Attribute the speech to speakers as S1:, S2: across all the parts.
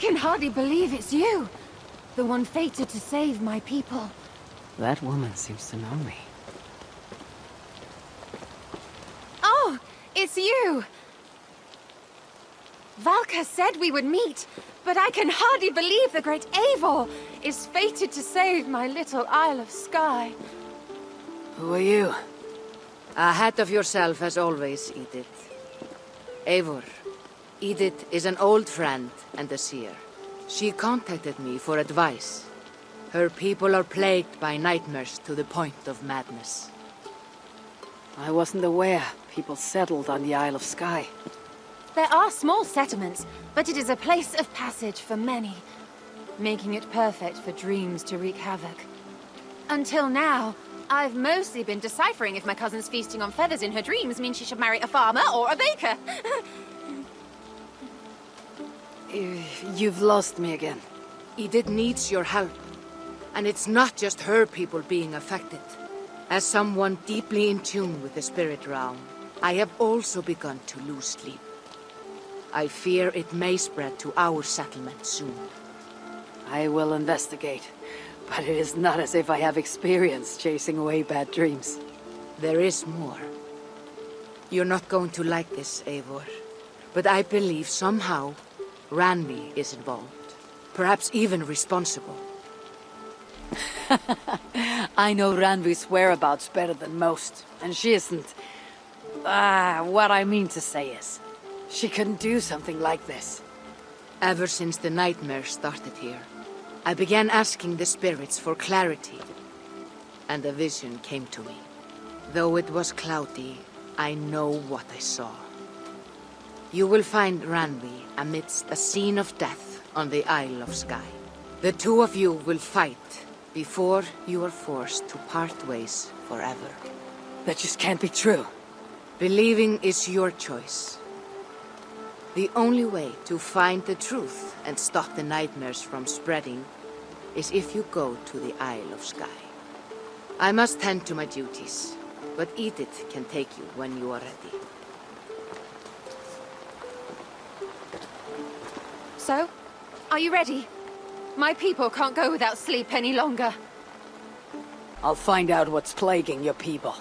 S1: can hardly believe it's you. The one fated to save my people.
S2: That woman seems to know me.
S1: Oh, it's you! Valka said we would meet, but I can hardly believe the great Eivor is fated to save my little Isle of Skye.
S3: Who are you? Ahead of yourself as always, Edith. Eivor. Edith is an old friend and a seer. She contacted me for advice. Her people are plagued by nightmares to the point of madness.
S2: I wasn't aware people settled on the Isle of Skye.
S1: There are small settlements, but it is a place of passage for many, making it perfect for dreams to wreak havoc. Until now, I've mostly been deciphering if my cousin's feasting on feathers in her dreams means she should marry a farmer or a baker.
S2: You've lost me again.
S3: Edith needs your help. And it's not just her people being affected. As someone deeply in tune with the spirit realm, I have also begun to lose sleep. I fear it may spread to our settlement soon.
S2: I will investigate, but it is not as if I have experience chasing away bad dreams.
S3: There is more. You're not going to like this, Eivor. But I believe somehow Randvi is involved. Perhaps even responsible.
S2: I know Randvi's whereabouts better than most, and she isn't... what I mean to say is, she couldn't do something like this.
S3: Ever since the nightmare started here, I began asking the spirits for clarity, and a vision came to me. Though it was cloudy, I know what I saw. You will find Randvi amidst a scene of death on the Isle of Skye. The two of you will fight before you are forced to part ways forever.
S2: That just can't be true.
S3: Believing is your choice. The only way to find the truth and stop the nightmares from spreading is if you go to the Isle of Skye. I must tend to my duties, but Edith can take you when you are ready.
S1: So, are you ready? My people can't go without sleep any longer.
S2: I'll find out what's plaguing your people.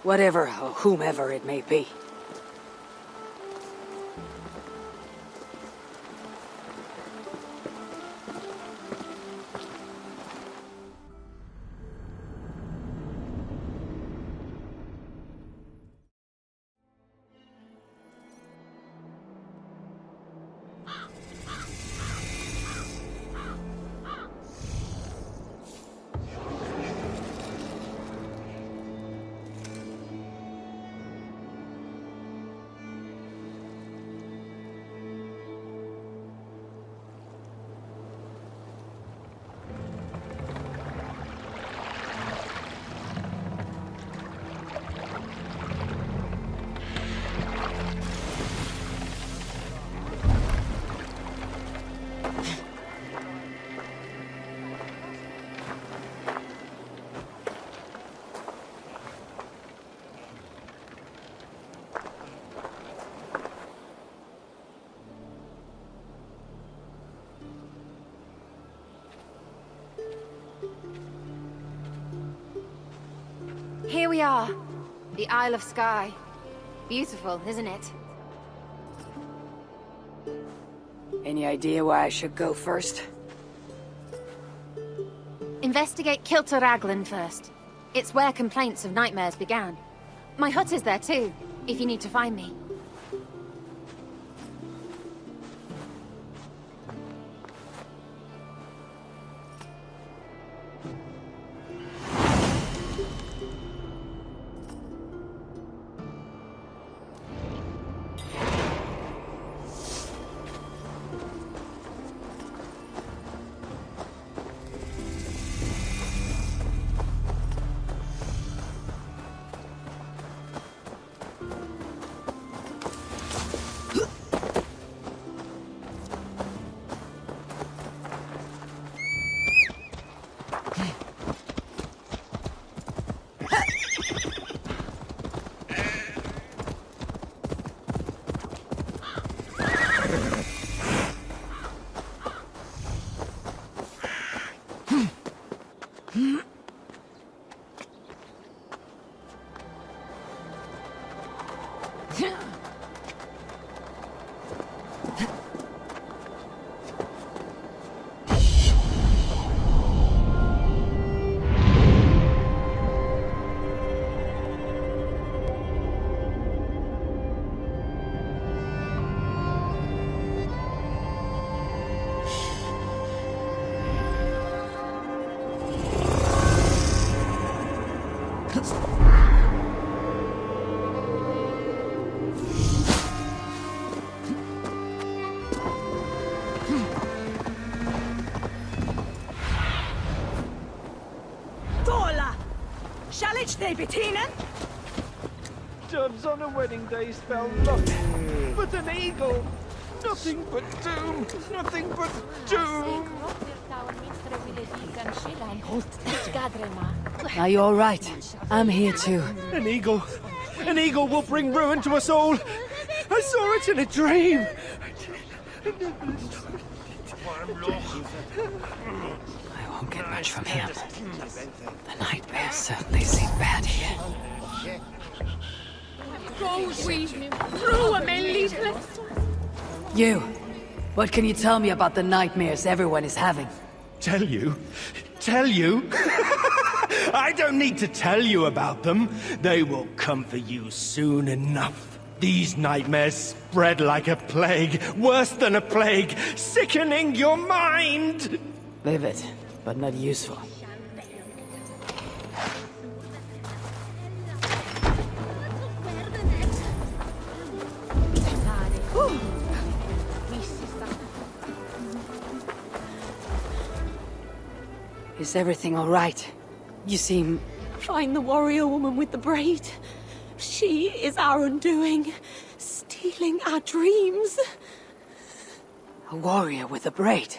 S2: Whatever or whomever it may be.
S1: Here we are, the Isle of Skye. Beautiful, isn't it?
S2: Any idea where I should go first?
S1: Investigate Kilter Raglan first. It's where complaints of nightmares began. My hut is there too, if you need to find me.
S2: they Bettina?
S4: Doves on a wedding day spell nothing but an eagle. Nothing but doom. Nothing but doom.
S2: Now you're all right. I'm here too.
S4: An eagle. An eagle will bring ruin to us all. I saw it in a dream.
S2: I won't get much from him. The nightmares certainly seem bad here. You, what can you tell me about the nightmares everyone is having?
S4: Tell you? Tell you? I don't need to tell you about them. They will come for you soon enough. These nightmares spread like a plague, worse than a plague, sickening your mind.
S2: Vivid, but not useful. Is everything all right? You seem...
S5: Find the warrior woman with the braid. She is our undoing, stealing our dreams.
S2: A warrior with a braid?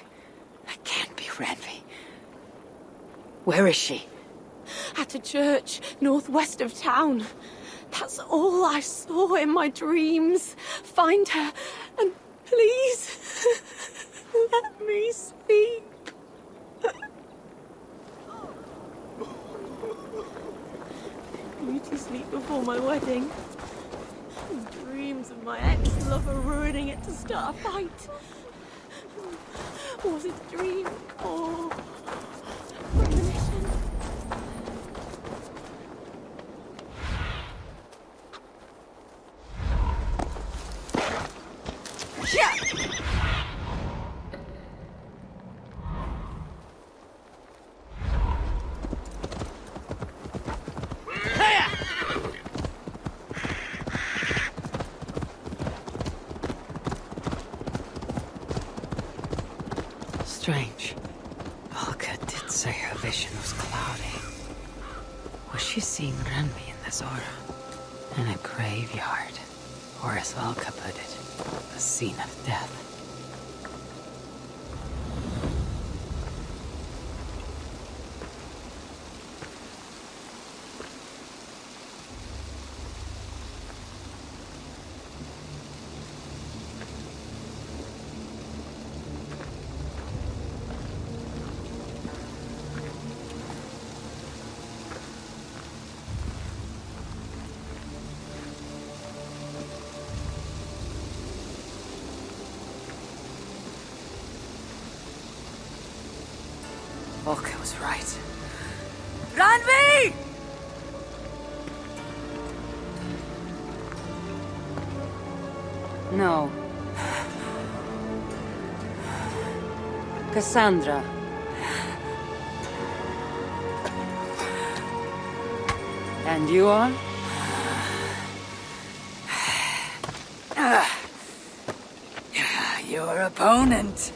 S2: That can't be Ranvi. Where is she?
S5: At a church northwest of town. That's all I saw in my dreams. Find her, and please, let me speak. To sleep before my wedding. Dreams of my ex-lover ruining it to start a fight. Was it a dream or premonition?
S2: Strange. Olga did say her vision was cloudy. Was she seeing Ranvi in this aura? In a graveyard. Or as Olga put it, a scene of death. Olga was right. Ranvi! No. Cassandra. And you are? Your opponent.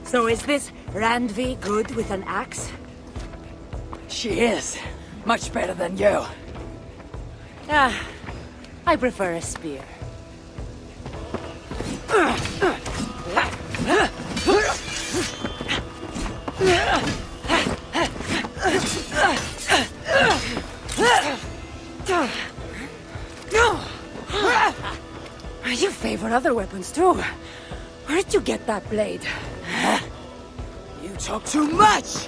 S5: So is this Ranvi good with an axe?
S2: She is. Much better than you.
S5: I prefer a spear.
S2: You favor other weapons too. Where did you get that blade? You talk too much!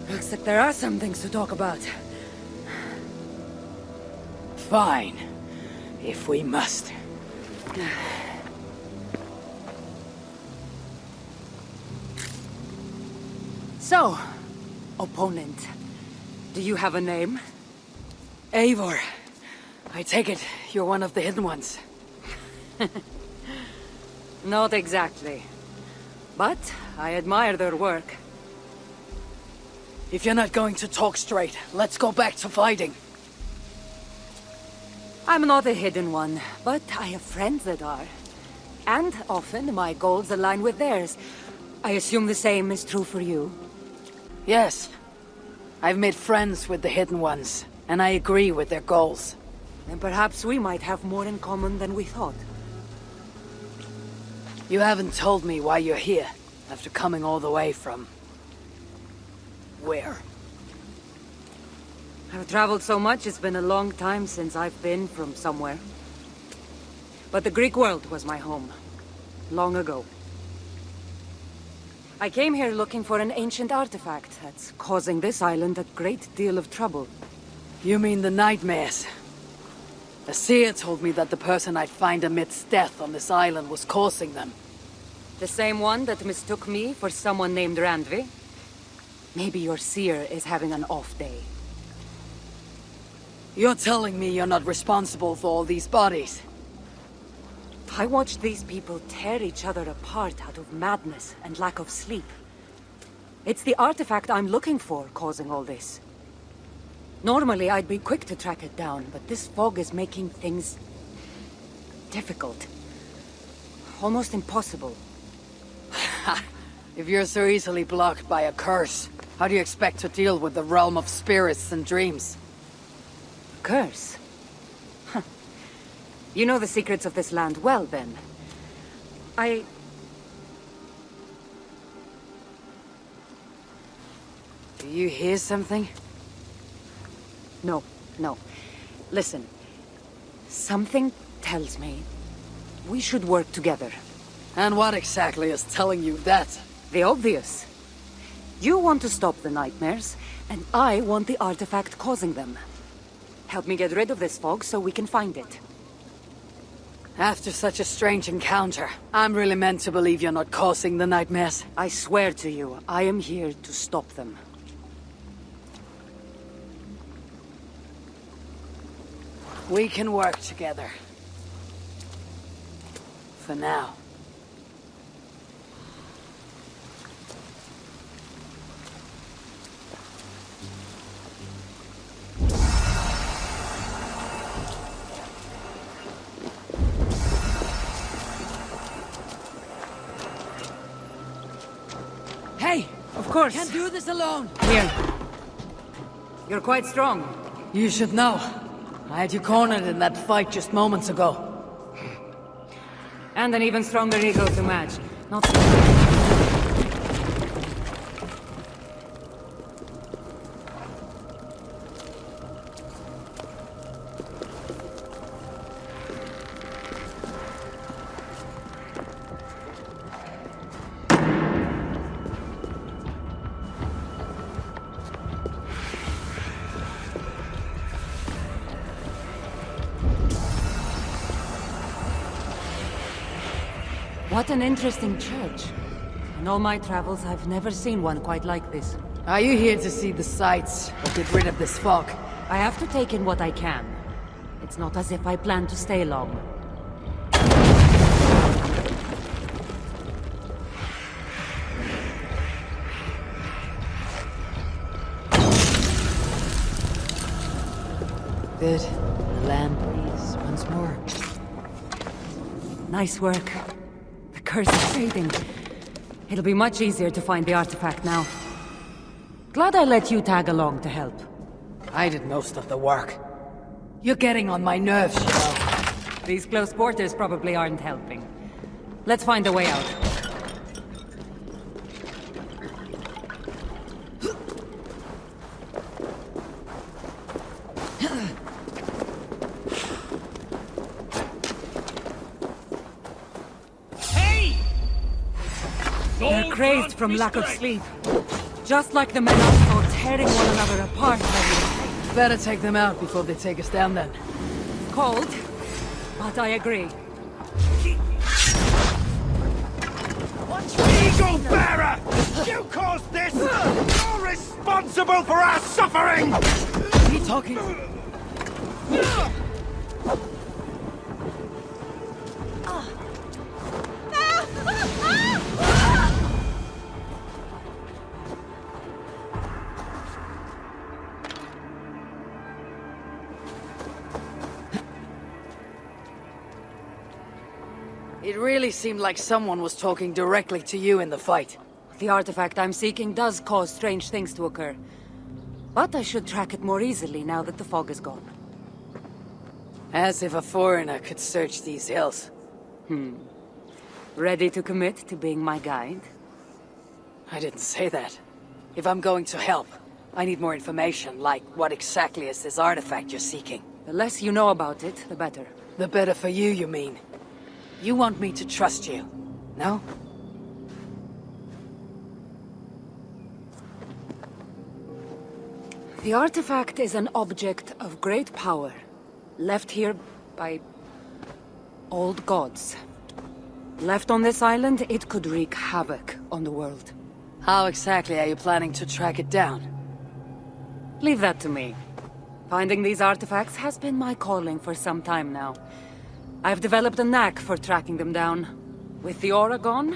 S2: Looks like there are some things to talk about.
S6: Fine, if we must.
S2: So, opponent, do you have a name?
S6: Eivor, I take it you're one of the hidden ones.
S2: Not exactly. But I admire their work.
S6: If you're not going to talk straight, let's go back to fighting.
S2: I'm not a hidden one, but I have friends that are. And often my goals align with theirs. I assume the same is true for you.
S6: Yes. I've made friends with the hidden ones, and I agree with their goals.
S2: Then perhaps we might have more in common than we thought.
S6: You haven't told me why you're here, after coming all the way from... where?
S2: I've traveled so much, it's been a long time since I've been from somewhere. But the Greek world was my home. Long ago. I came here looking for an ancient artifact that's causing this island a great deal of trouble.
S6: You mean the nightmares? A seer told me that the person I'd find amidst death on this island was causing them.
S2: The same one that mistook me for someone named Randvi? Maybe your seer is having an off day.
S6: You're telling me you're not responsible for all these bodies?
S2: I watched these people tear each other apart out of madness and lack of sleep. It's the artifact I'm looking for causing all this. Normally I'd be quick to track it down, but this fog is making things... difficult. Almost impossible.
S6: If you're so easily blocked by a curse, how do you expect to deal with the realm of spirits and dreams?
S2: Curse? Huh. You know the secrets of this land well, then.
S6: Do you hear something?
S2: No. Listen. Something tells me we should work together.
S6: And what exactly is telling you that?
S2: The obvious. You want to stop the nightmares, and I want the artifact causing them. Help me get rid of this fog so we can find it.
S6: After such a strange encounter, I'm really meant to believe you're not causing the nightmares.
S2: I swear to you, I am here to stop them.
S6: We can work together. For now.
S2: Hey! Of course!
S6: Can't do this alone!
S2: Here. You're quite strong.
S6: You should know. I had you cornered in that fight just moments ago.
S2: And an even stronger ego to match. Not... What an interesting church. In all my travels, I've never seen one quite like this.
S6: Are you here to see the sights, or get rid of this fog?
S2: I have to take in what I can. It's not as if I plan to stay long.
S6: Good. The land breathes once more.
S2: Nice work. The curse is fading. It'll be much easier to find the artifact now. Glad I let you tag along to help.
S6: I did most of the work. You're getting on my nerves, you know.
S2: These close quarters probably aren't helping. Let's find a way out. They're crazed from lack of sleep. Just like the men outfall tearing one another apart.
S6: Better take them out before they take us down then.
S2: Cold, but I agree.
S4: Eagle Bearer! You caused this! You're responsible for our suffering!
S6: He talking? It really seemed like someone was talking directly to you in the fight.
S2: The artifact I'm seeking does cause strange things to occur. But I should track it more easily now that the fog is gone.
S6: As if a foreigner could search these hills.
S2: Ready to commit to being my guide?
S6: I didn't say that. If I'm going to help, I need more information, like what exactly is this artifact you're seeking?
S2: The less you know about it, the better.
S6: The better for you, you mean? You want me to trust you, no?
S2: The artifact is an object of great power, left here by old gods. Left on this island, it could wreak havoc on the world.
S6: How exactly are you planning to track it down?
S2: Leave that to me. Finding these artifacts has been my calling for some time now. I've developed a knack for tracking them down. With the aura gone,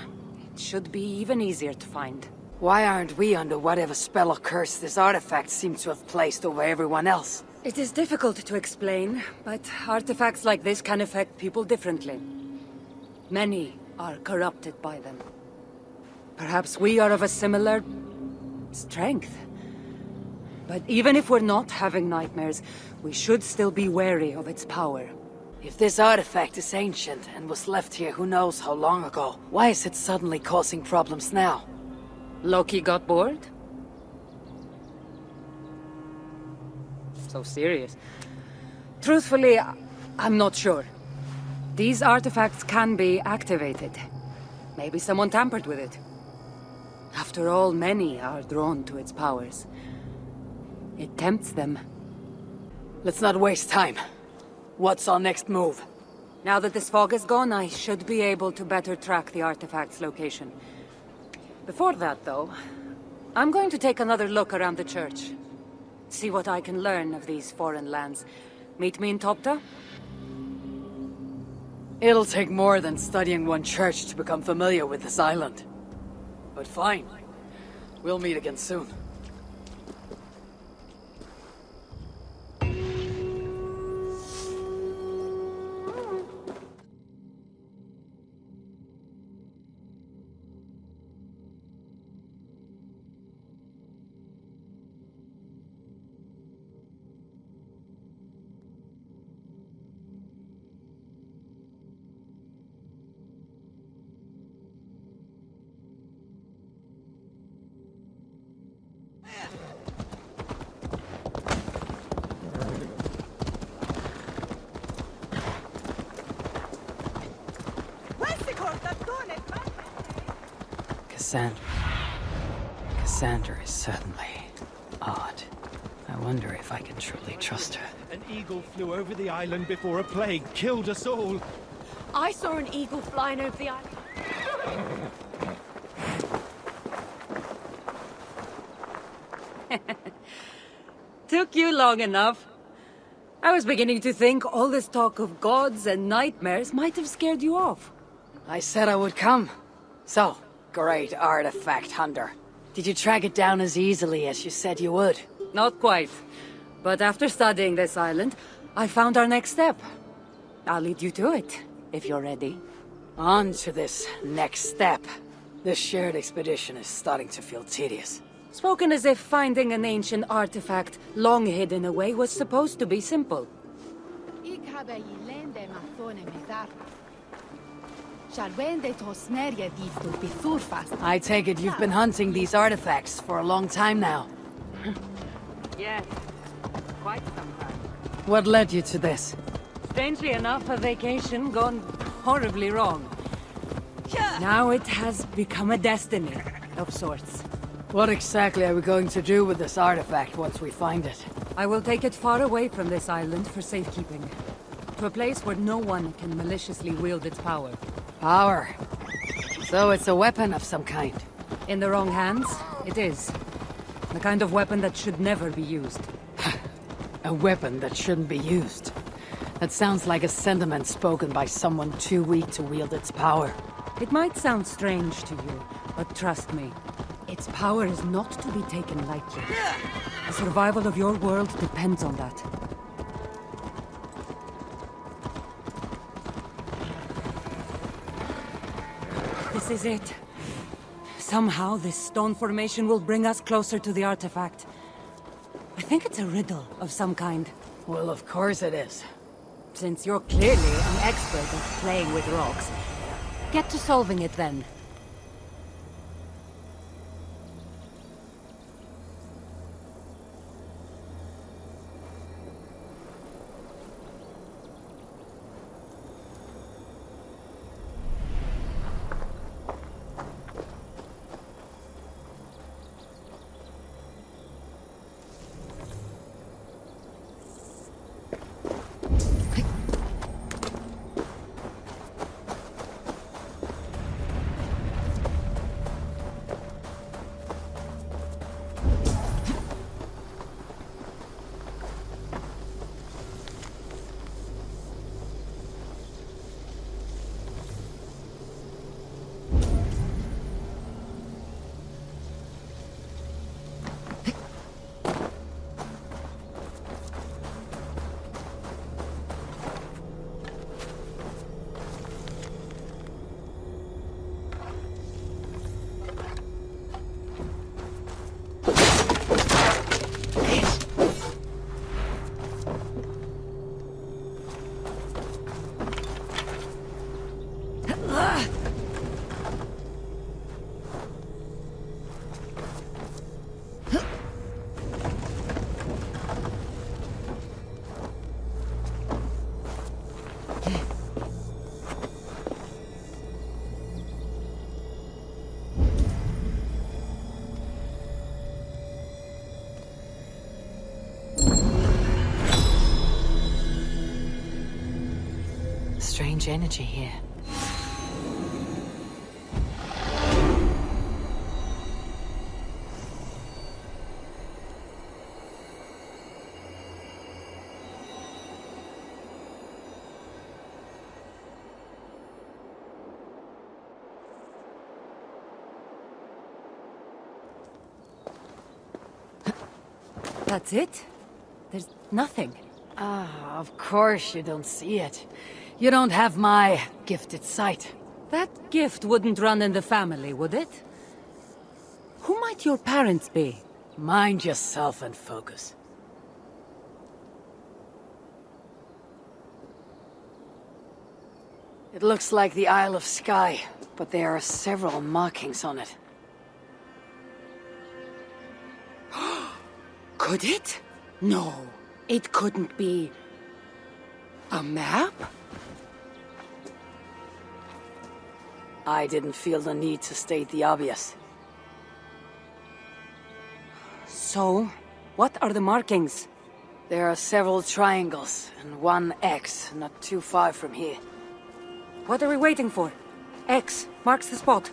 S2: it should be even easier to find.
S6: Why aren't we under whatever spell or curse this artifact seems to have placed over everyone else?
S2: It is difficult to explain, but artifacts like this can affect people differently. Many are corrupted by them. Perhaps we are of a similar strength. But even if we're not having nightmares, we should still be wary of its power.
S6: If this artifact is ancient and was left here who knows how long ago, why is it suddenly causing problems now?
S2: Loki got bored? So serious. Truthfully, I'm not sure. These artifacts can be activated. Maybe someone tampered with it. After all, many are drawn to its powers. It tempts them.
S6: Let's not waste time. What's our next move?
S2: Now that this fog is gone, I should be able to better track the artifact's location. Before that, though, I'm going to take another look around the church. See what I can learn of these foreign lands. Meet me in Topta?
S6: It'll take more than studying one church to become familiar with this island. But fine. We'll meet again soon.
S2: Cassandra is certainly odd. I wonder if I can truly trust her.
S4: An eagle flew over the island before a plague killed us all.
S5: I saw an eagle flying over the island.
S2: Took you long enough. I was beginning to think all this talk of gods and nightmares might have scared you off.
S6: I said I would come. So, great artifact hunter. Did you track it down as easily as you said you would?
S2: Not quite. But after studying this island, I found our next step. I'll lead you to it, if you're ready.
S6: On to this next step. This shared expedition is starting to feel tedious.
S2: Spoken as if finding an ancient artifact long hidden away was supposed to be simple.
S6: I take it you've been hunting these artifacts for a long time now.
S2: Yes, quite some time.
S6: What led you to this?
S2: Strangely enough, a vacation gone horribly wrong. Now it has become a destiny of sorts.
S6: What exactly are we going to do with this artifact once we find it?
S2: I will take it far away from this island for safekeeping. To a place where no one can maliciously wield its power.
S6: Power. So it's a weapon of some kind.
S2: In the wrong hands, it is. The kind of weapon that should never be used.
S6: A weapon that shouldn't be used. That sounds like a sentiment spoken by someone too weak to wield its power.
S2: It might sound strange to you, but trust me, its power is not to be taken lightly. The survival of your world depends on that. This is it. Somehow this stone formation will bring us closer to the artifact. I think it's a riddle of some kind.
S6: Well, of course it is.
S2: Since you're clearly an expert at playing with rocks, get to solving it then. Strange energy here. That's it? There's nothing.
S6: Ah, of course you don't see it. You don't have my gifted sight.
S2: That gift wouldn't run in the family, would it? Who might your parents be?
S6: Mind yourself and focus. It looks like the Isle of Skye, but there are several markings on it.
S2: Could it? No, it couldn't be. A map?
S6: I didn't feel the need to state the obvious.
S2: So, what are the markings?
S6: There are several triangles and one X not too far from here.
S2: What are we waiting for? X marks the spot.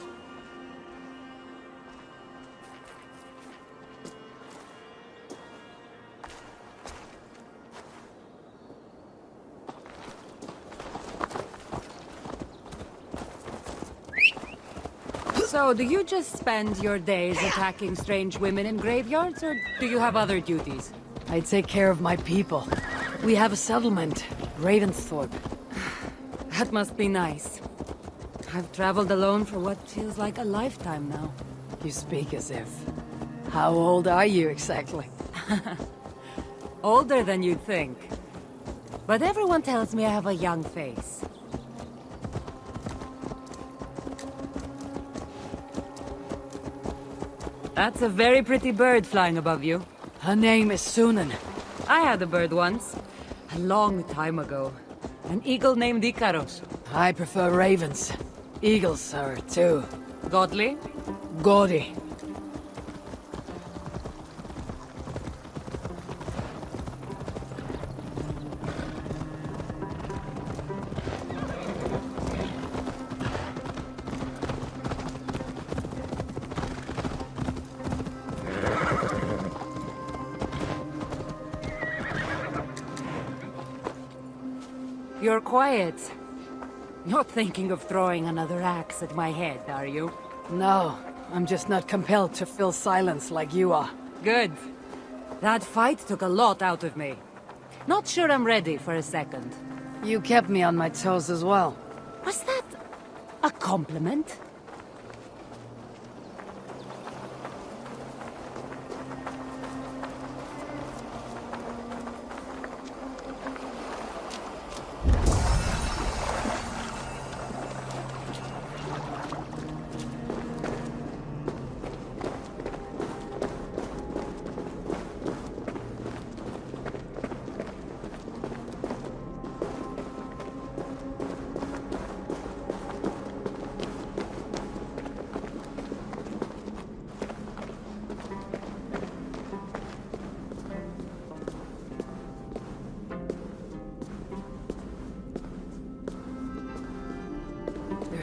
S2: So, do you just spend your days attacking strange women in graveyards, or do you have other duties?
S6: I take care of my people. We have a settlement, Ravensthorpe.
S2: That must be nice. I've traveled alone for what feels like a lifetime now.
S6: You speak as if. How old are you exactly?
S2: Older than you'd think. But everyone tells me I have a young face. That's a very pretty bird flying above you.
S6: Her name is Sunan.
S2: I had a bird once. A long time ago. An eagle named Icaros.
S6: I prefer ravens. Eagles are too
S2: Godly?
S6: gaudy.
S2: You're quiet. Not thinking of throwing another axe at my head, are you?
S6: No, I'm just not compelled to fill silence like you are.
S2: Good. That fight took a lot out of me. Not sure I'm ready for a second.
S6: You kept me on my toes as well.
S2: Was that a compliment?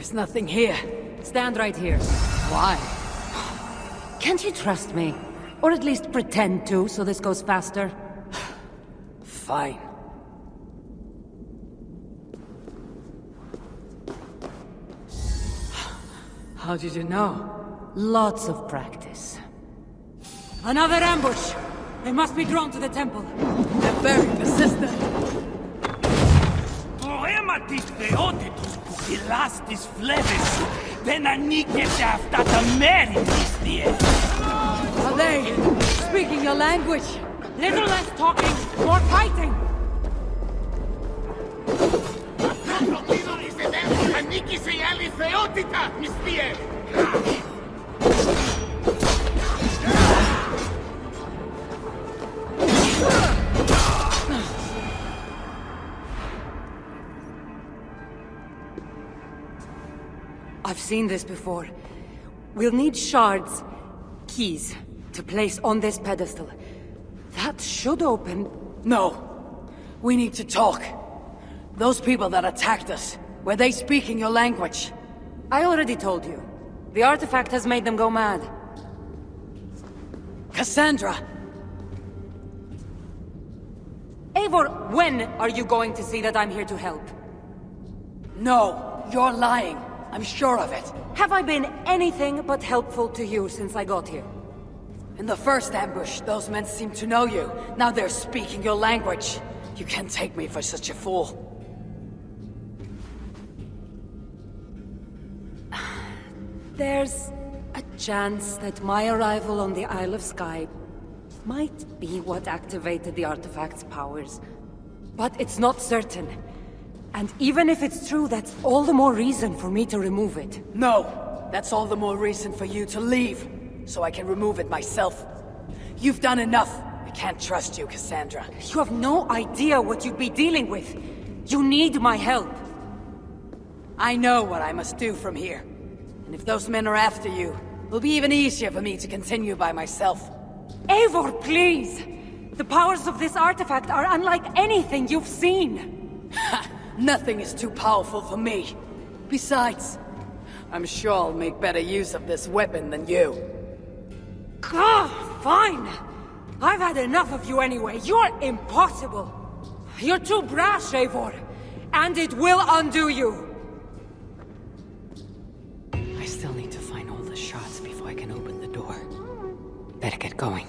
S6: There's nothing here.
S2: Stand right here.
S6: Why?
S2: Can't you trust me? Or at least pretend to, so this goes faster?
S6: Fine. How did you know?
S2: Lots of practice. Another ambush! They must be drawn to the temple.
S6: They're very persistent.
S7: Poematis theotetus pugilastis flevis, venanike aftata meritis die.
S6: Are they speaking your language?
S2: Little less talking, more fighting! I've seen this before. We'll need shards, keys, to place on this pedestal. That should open...
S6: No. We need to talk. Those people that attacked us, were they speaking your language?
S2: I already told you. The artifact has made them go mad.
S6: Cassandra!
S2: Eivor, when are you going to see that I'm here to help?
S6: No, you're lying. I'm sure of it.
S2: Have I been anything but helpful to you since I got here?
S6: In the first ambush, those men seemed to know you. Now they're speaking your language. You can't take me for such a fool.
S2: There's a chance that my arrival on the Isle of Skye might be what activated the artifact's powers. But it's not certain. And even if it's true, that's all the more reason for me to remove it.
S6: No! That's all the more reason for you to leave, so I can remove it myself. You've done enough. I can't trust you, Cassandra.
S2: You have no idea what you'd be dealing with. You need my help.
S6: I know what I must do from here. And if those men are after you, it'll be even easier for me to continue by myself.
S2: Eivor, please! The powers of this artifact are unlike anything you've seen.
S6: Nothing is too powerful for me. Besides, I'm sure I'll make better use of this weapon than you.
S2: Fine! I've had enough of you anyway. You're impossible. You're too brash, Eivor. And it will undo you. I still need to find all the shots before I can open the door. Better get going.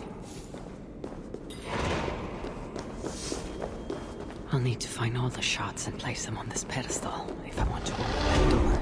S2: I'll need to find all the shots and place them on this pedestal if I want to open that door.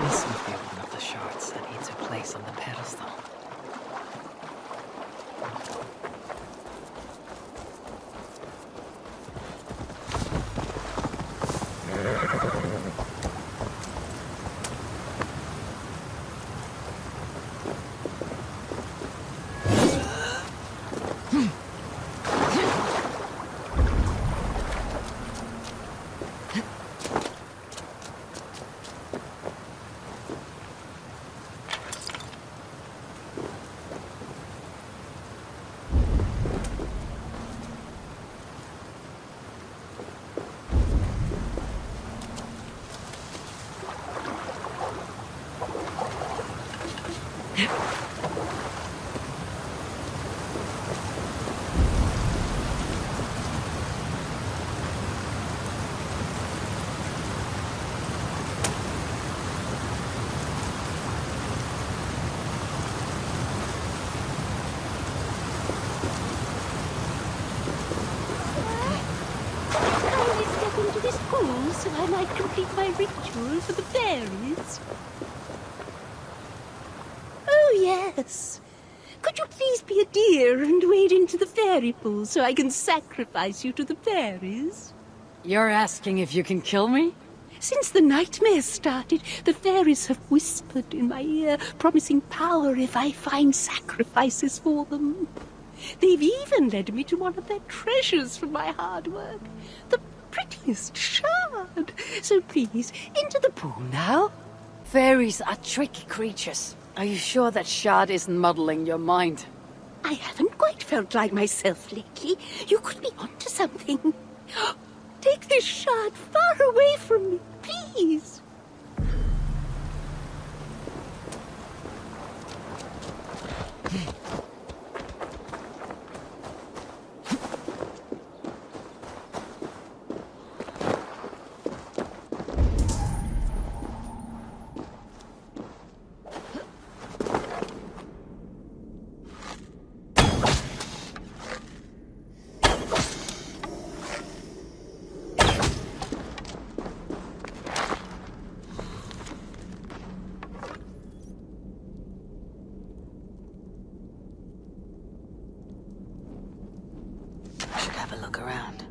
S2: This must be one of the shards that needs a place on the pedestal.
S5: So I might complete my ritual for the fairies. Oh, yes. Could you please be a dear and wade into the fairy pool so I can sacrifice you to the fairies?
S6: You're asking if you can kill me?
S5: Since the nightmare started, the fairies have whispered in my ear, promising power if I find sacrifices for them. They've even led me to one of their treasures from my hard work. The prettiest shard. So please, into the pool now.
S6: Fairies are tricky creatures. Are you sure that shard isn't muddling your mind?
S5: I haven't quite felt like myself lately. You could be onto something. Take this shard far away from me, please.
S2: Look around.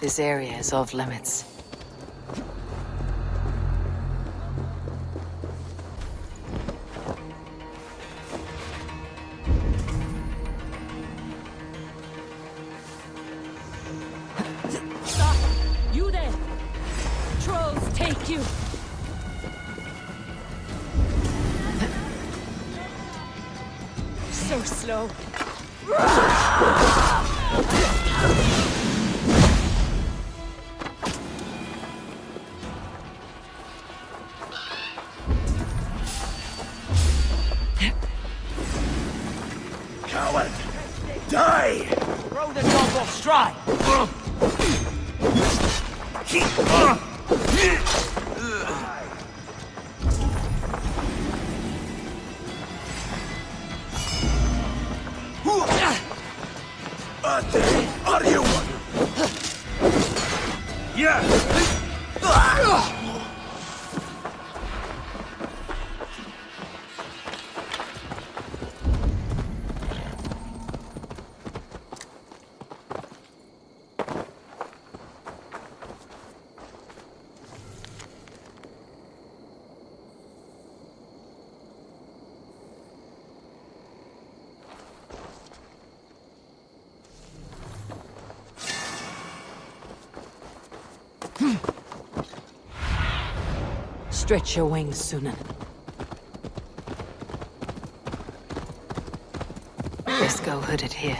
S2: This area is off limits.
S5: You there! Trolls take you! So slow.
S4: Coward! Die!
S7: Throw the dog off stride!
S4: Are you one? Yeah!
S2: Stretch your wings, Sunan. Let's go hooded here.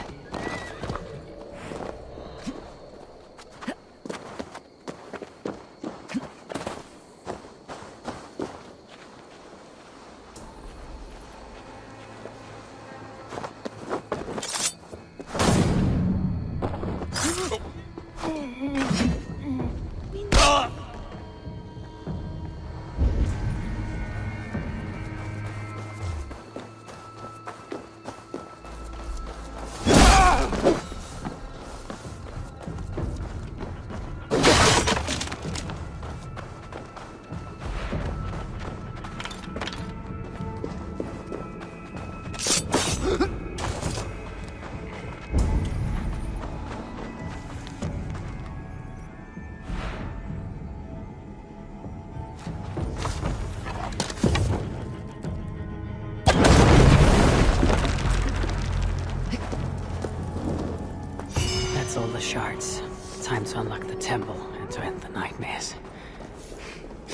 S2: All the shards. Time to unlock the temple and to end the nightmares.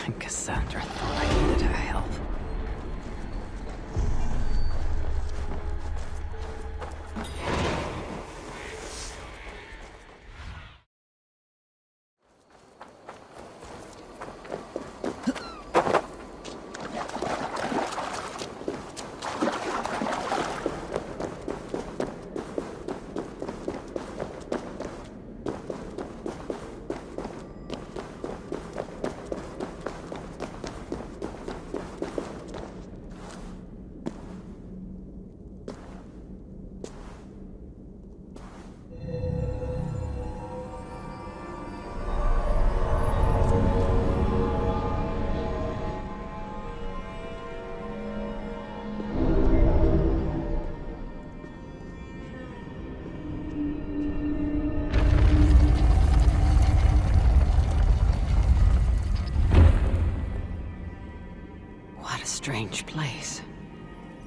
S2: And Cassandra thought I needed her help. Strange place.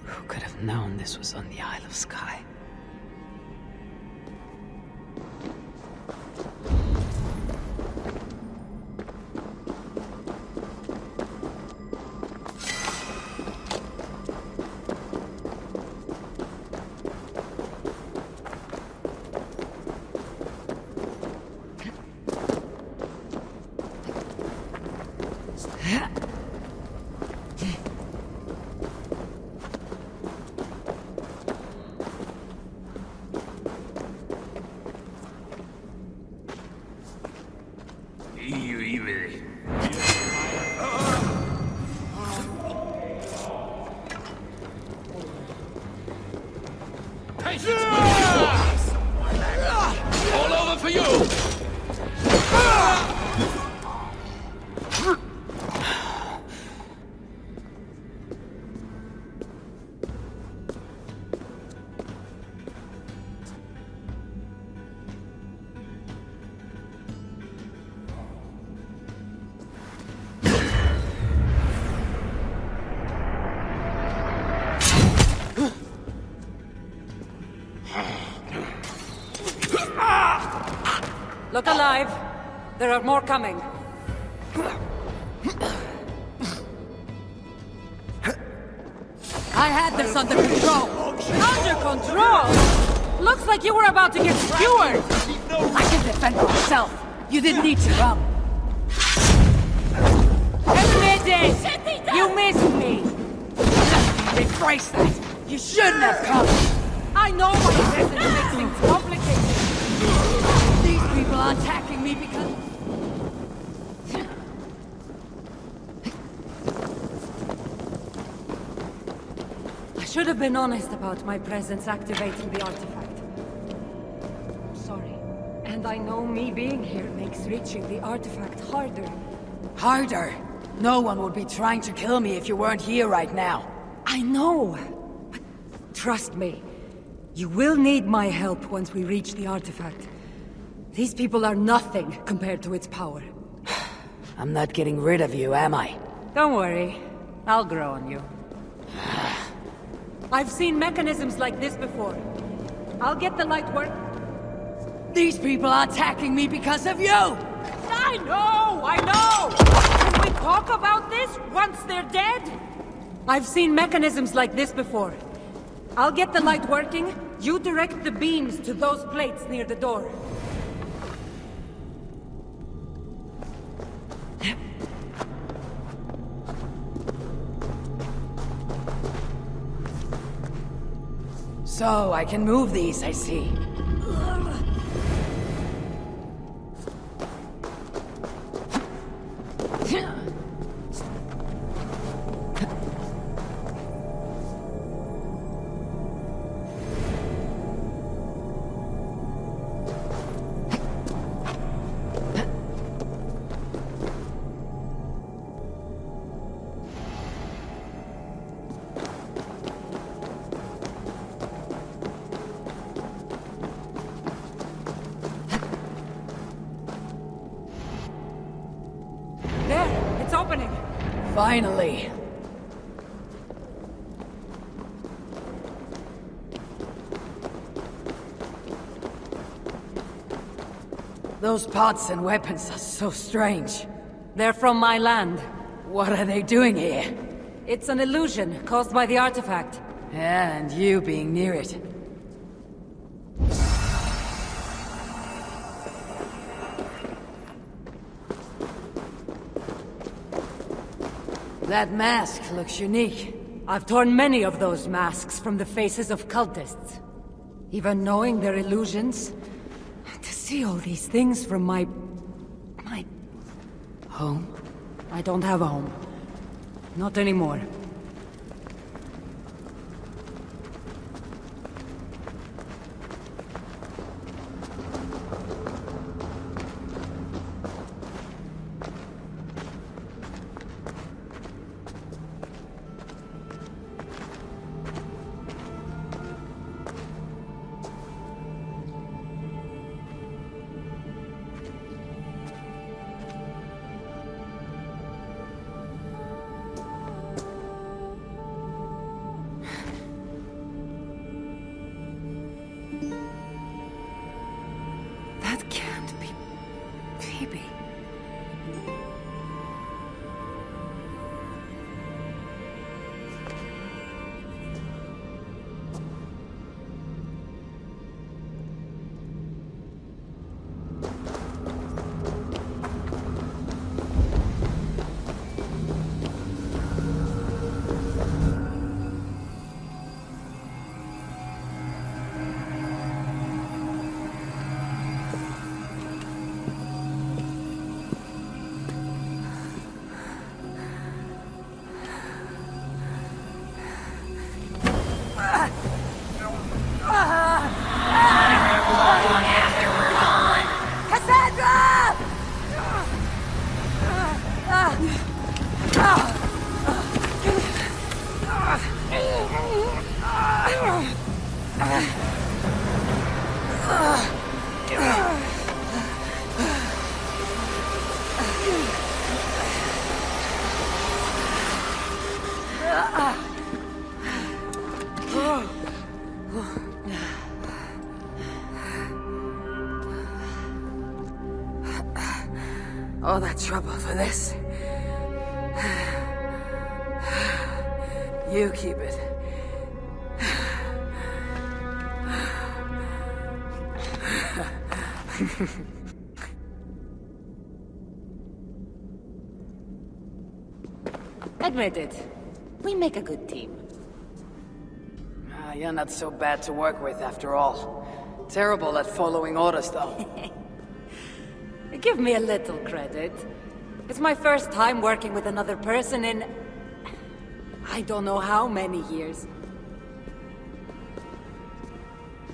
S2: Who could have known this was on the Isle of Skye?
S7: All over for you!
S6: Look alive. There are more coming. I had this under control. Under control? Looks like you were about to get skewered. I can defend myself. You didn't need to run. Admit it! You missed me. Replace that. You shouldn't have come. I know what it is that makes things complicated. These people are attacking me because... I should have been honest about my presence activating the artifact. I'm sorry. And I know me being here makes reaching the artifact harder. Harder? No one would be trying to kill me if you weren't here right now. I know. But trust me. You will need my help once we reach the artifact. These people are nothing compared to its power. I'm not getting rid of you, am I? Don't worry. I'll grow on you. I've seen mechanisms like this before. I'll get the light work. These people are attacking me because of you! I know! Can we talk about this once they're dead? I've seen mechanisms like this before. I'll get the light working. You direct the beams to those plates near the door. So, I can move these, I see. There, it's opening. Finally. Those pots and weapons are so strange. They're from my land. What are they doing here? It's an illusion caused by the artifact. Yeah, and you being near it. That mask looks unique. I've torn many of those masks from the faces of cultists. Even knowing they're illusions, to see all these things from my home? I don't have a home. Not anymore.
S2: All that trouble for this. You keep it.
S6: Admit it. We make a good team.
S2: You're not so bad to work with after all. Terrible at following orders, though.
S6: Give me a little credit. It's my first time working with another person in... I don't know how many years.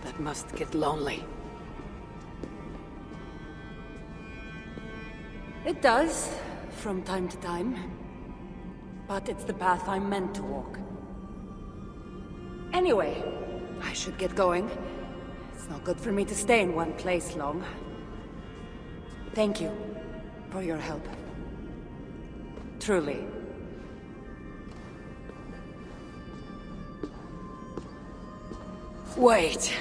S2: That must get lonely.
S6: It does, from time to time. But it's the path I'm meant to walk. Anyway, I should get going. It's not good for me to stay in one place long. Thank you for your help. Truly.
S2: Wait.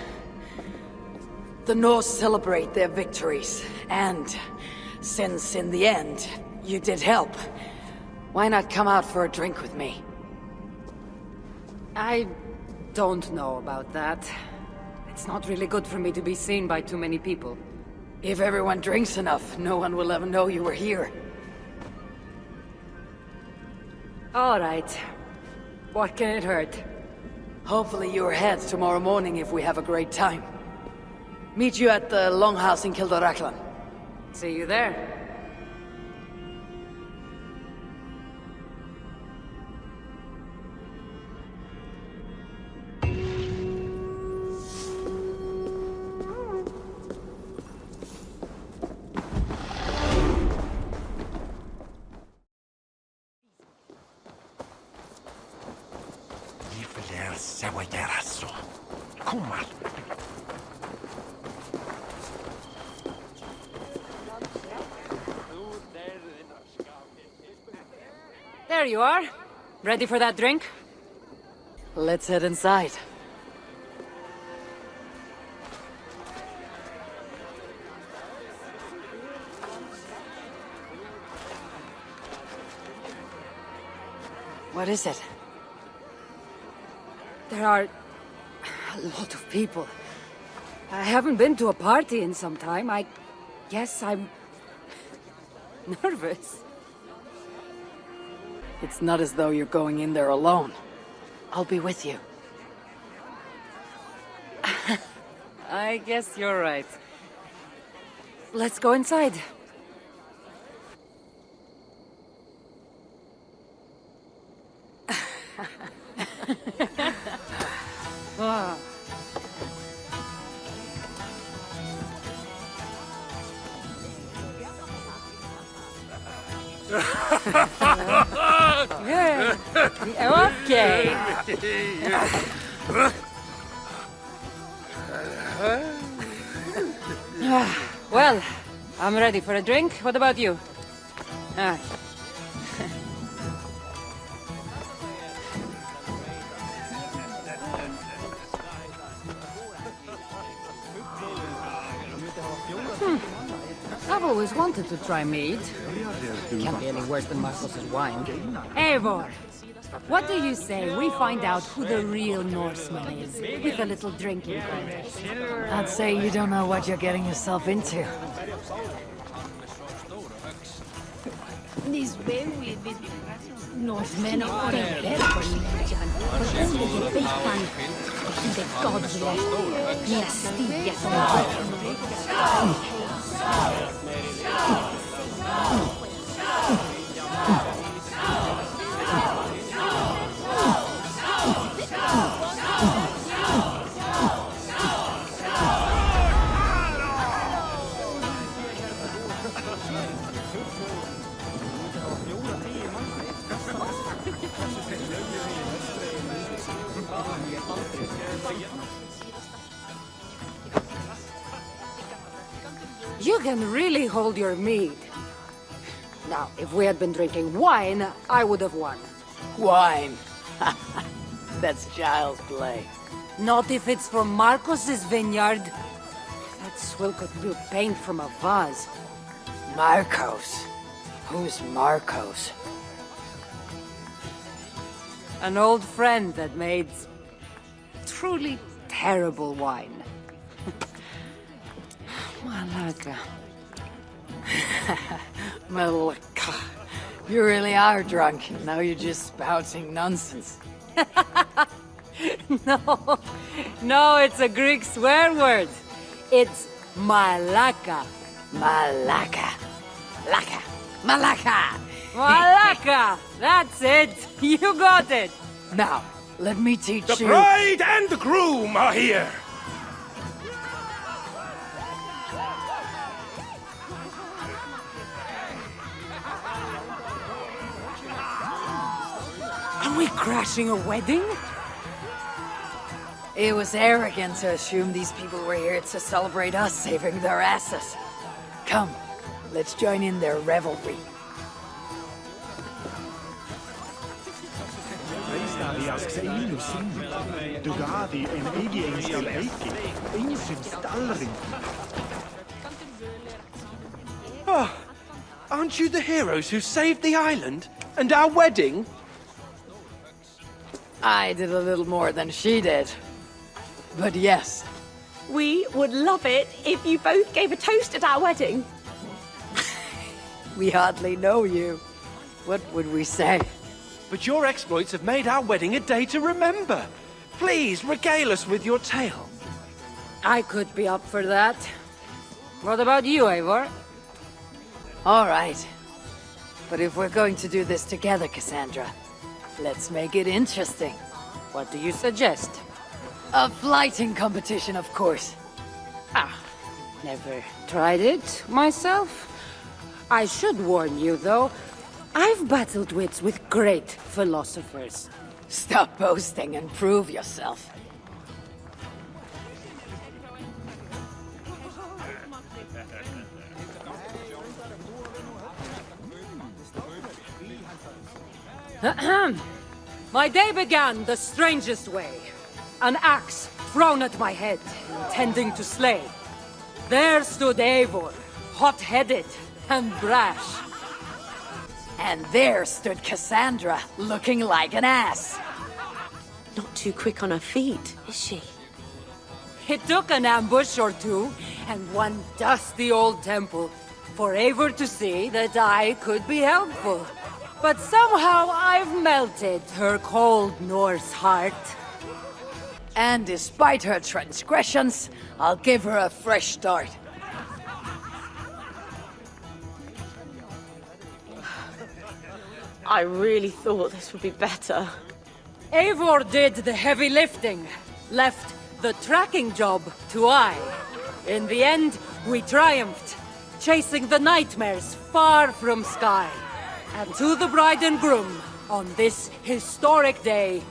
S2: The Norse celebrate their victories, and since in the end, you did help, why not come out for a drink with me?
S6: I don't know about that. It's not really good for me to be seen by too many people.
S2: If everyone drinks enough, no one will ever know you were here.
S6: All right. What can it hurt?
S2: Hopefully you're ahead tomorrow morning if we have a great time. Meet you at the Longhouse in Kildoraklan.
S6: See you there. There you are. Ready for that drink?
S2: Let's head inside. What is it?
S6: There are a lot of people. I haven't been to a party in some time. I guess I'm nervous.
S2: It's not as though you're going in there alone. I'll be with you.
S6: I guess you're right. Let's go inside. Ah. Yeah. Okay. Well, I'm ready for a drink. What about you? Ah. I've always wanted to try mead. Can't be any worse than Marcos's wine. Eivor, what do you say we find out who the real Norseman is with a little drinking contest?
S2: I'd say you don't know what you're getting yourself into.
S5: These very Northmen are dead for religion, but only the big one. The gods left me a stiga from
S6: You can really hold your mead. Now, if we had been drinking wine, I would have won.
S2: Wine. That's child's play.
S6: Not if it's from Marcos's vineyard. That swill could do paint from a vase.
S2: Marcos. Who's Marcos?
S6: An old friend that made truly terrible wine. Malaga.
S2: Malaka. You really are drunk. Now you're just spouting nonsense.
S6: No, it's a Greek swear word. It's malaka.
S2: Malaka. Laka. Malaka.
S6: Malaka! That's it! You got it!
S2: Now, let me teach
S4: The
S2: you.
S4: bride and the groom are here!
S6: Are we crashing a wedding?
S2: It was arrogant to assume these people were here to celebrate us saving their asses. Come, let's join in their revelry.
S4: Oh, aren't you the heroes who saved the island? And our wedding?
S2: I did a little more than she did. But yes,
S5: We would love it if you both gave a toast at our wedding.
S2: we hardly know you. What would we say?
S4: But your exploits have made our wedding a day to remember. Please, regale us with your tale.
S6: I could be up for that. What about you, Eivor?
S2: All right. But if we're going to do this together, Cassandra, let's make it interesting.
S6: What do you suggest?
S2: A flighting competition, of course.
S6: Never tried it myself. I should warn you, though. I've battled wits with great philosophers.
S2: Stop boasting and prove yourself.
S6: My day began the strangest way. An axe thrown at my head, intending to slay. There stood Eivor, hot-headed and brash.
S2: And there stood Cassandra, looking like an ass.
S5: Not too quick on her feet, is she?
S6: It took an ambush or two, and one dusty old temple, for Eivor to see that I could be helpful. But somehow I've melted her cold Norse heart.
S2: And despite her transgressions, I'll give her a fresh start.
S5: I really thought this would be better.
S6: Eivor did the heavy lifting, left the tracking job to I. In the end, we triumphed, chasing the nightmares far from Skye. And to the bride and groom, on this historic day,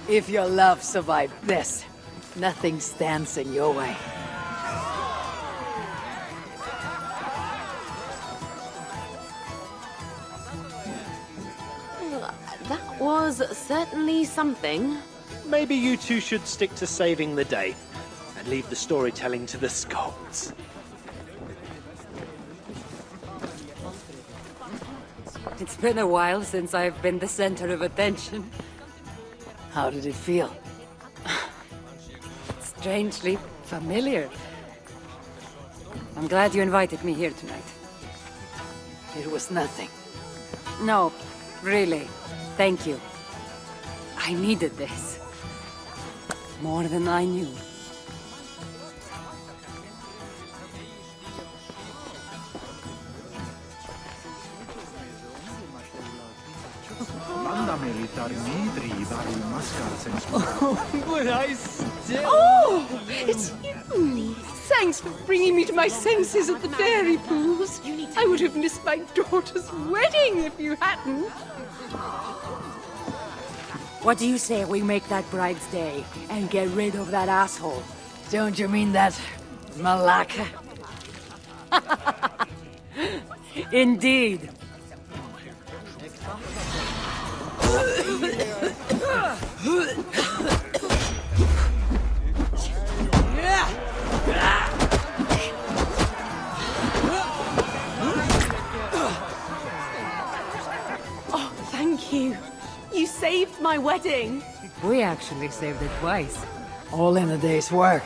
S2: If your love survived this, nothing stands in your way.
S5: That was certainly something.
S4: Maybe you two should stick to saving the day and leave the storytelling to the scolds.
S6: it's been a while since I've been the center of attention.
S2: How did it feel?
S6: Strangely familiar. I'm glad you invited me here tonight.
S2: It was nothing.
S6: No, really. Thank you. I needed this. More than I knew.
S5: Oh, it's you! Thanks for bringing me to my senses at the dairy pools. I would have missed my daughter's wedding if you hadn't.
S6: What do you say we make that bride's day and get rid of that asshole?
S2: Don't you mean that Malaka?
S6: Indeed.
S5: wedding.
S6: We actually saved it twice.
S2: All in a day's work.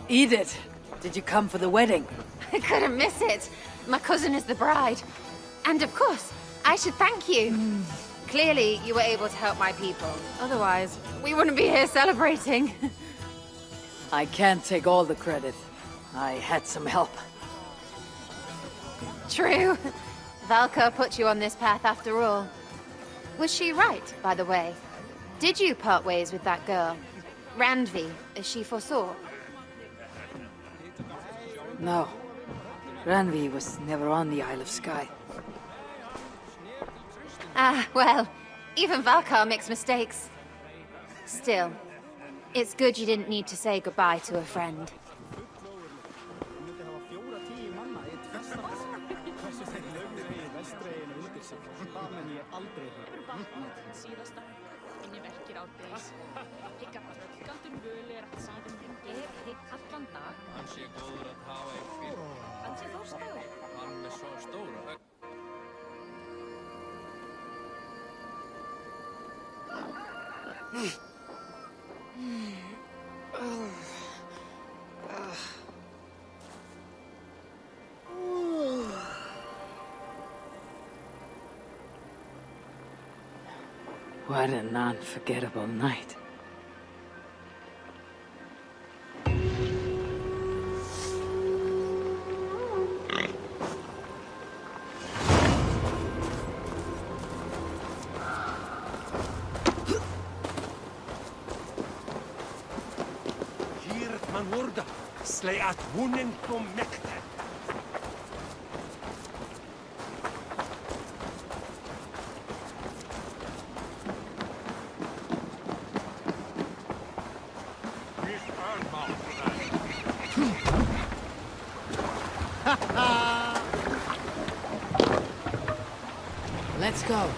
S2: Edith, did you come for the wedding?
S1: I couldn't miss it. My cousin is the bride. And of course, I should thank you. Clearly, you were able to help my people. Otherwise, we wouldn't be here celebrating.
S2: I can't take all the credit. I had some help.
S1: True. Valka put you on this path after all. Was she right, by the way? Did you part ways with that girl? Randvi, as she foresaw?
S2: No. Randvi was never on the Isle of Skye.
S1: Ah, well, even Valka makes mistakes. Still, it's good you didn't need to say goodbye to a friend.
S2: What an unforgettable night.
S4: Hier man worden, slay at wonen from mekte.
S2: Let's go.